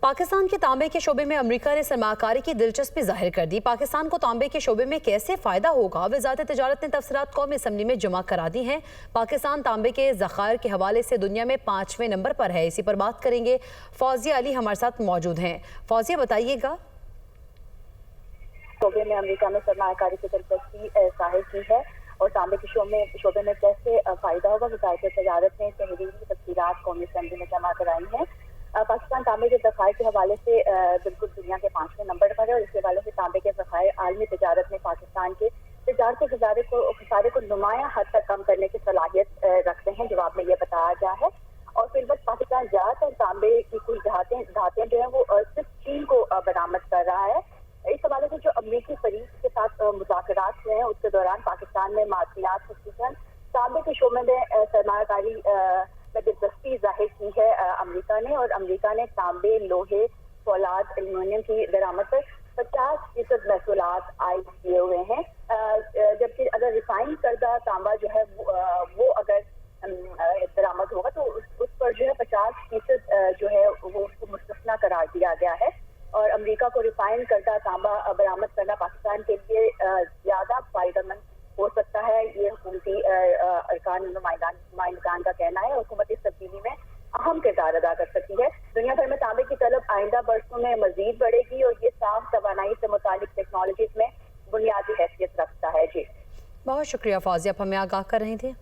पाकिस्तान के तांबे के शोबे में अमेरिका ने सरमाकारी की दिलचस्पी जाहिर कर दी। पाकिस्तान को तांबे के शोबे में कैसे फ़ायदा होगा, वज़ारत तजारत ने तफसीलात कौमी असम्बली में जमा करा दी हैं। पाकिस्तान तांबे के ज़खायर के हवाले से दुनिया में 5वें नंबर पर है। इसी पर बात करेंगे। फौजिया अली हमारे साथ मौजूद हैं। फौजिया, बताइएगा। शोबे में अमेरिका में सरमाकारी की दिलचस्पी जाहिर की है और तांबे के शोबे में कैसे फ़ायदा होगा, वज़ारत तजारत ने तहरीरी तफसीलात कौमी असम्बली में जमा कराई हैं। पाकिस्तान तांबे के ज़खायर के हवाले से बिल्कुल दुनिया के 5वें नंबर पर है और इस हवाले से तांबे के ज़खायर आलमी तजारत में पाकिस्तान के तजारती खसारे को नुमाया हद तक कम करने की सलाहियत रखते हैं। जवाब में ये बताया गया है और फिर वक्त पाकिस्तान ज़्यादातर तांबे की कुछ धातें जो है वो सिर्फ चीन को बरामद कर रहा है। इस हवाले से जो अमरीकी फरीक के साथ मुज़ाकरात हुए हैं उसके दौरान पाकिस्तान में मादनियात खुसूसन तांबे के शोबे में सरमाकारी में दिलचस्पी जाहिर की है अमेरिका ने। और अमेरिका ने तांबे, लोहे, फौलाद, एल्यूमिनियम की दरामद पर 50% महसूलात आयद किए हुए हैं। जबकि अगर रिफाइन करदा तांबा जो है वो अगर दरामद होगा तो उस पर जो है 50% जो है वो उसको मुस्तस्ना करार दिया गया है। और अमेरिका को रिफाइन करदा तांबा बरामद करना पाकिस्तान के लिए ज़्यादा फायदेमंद हो सकता है, ये हुकूमती अरकान नुमाइंदगान का कहना है। हुकूमती तब्दीली में अहम किरदार अदा कर सकती है। दुनिया भर में तांबे की तलब आइंदा बरसों में मजीद बढ़ेगी और ये साफ तवानाई से मुतालिक टेक्नोलॉजीज में बुनियादी हैसियत रखता है। जी, बहुत शुक्रिया फौजिया, आप हमें आगाह कर रही थी।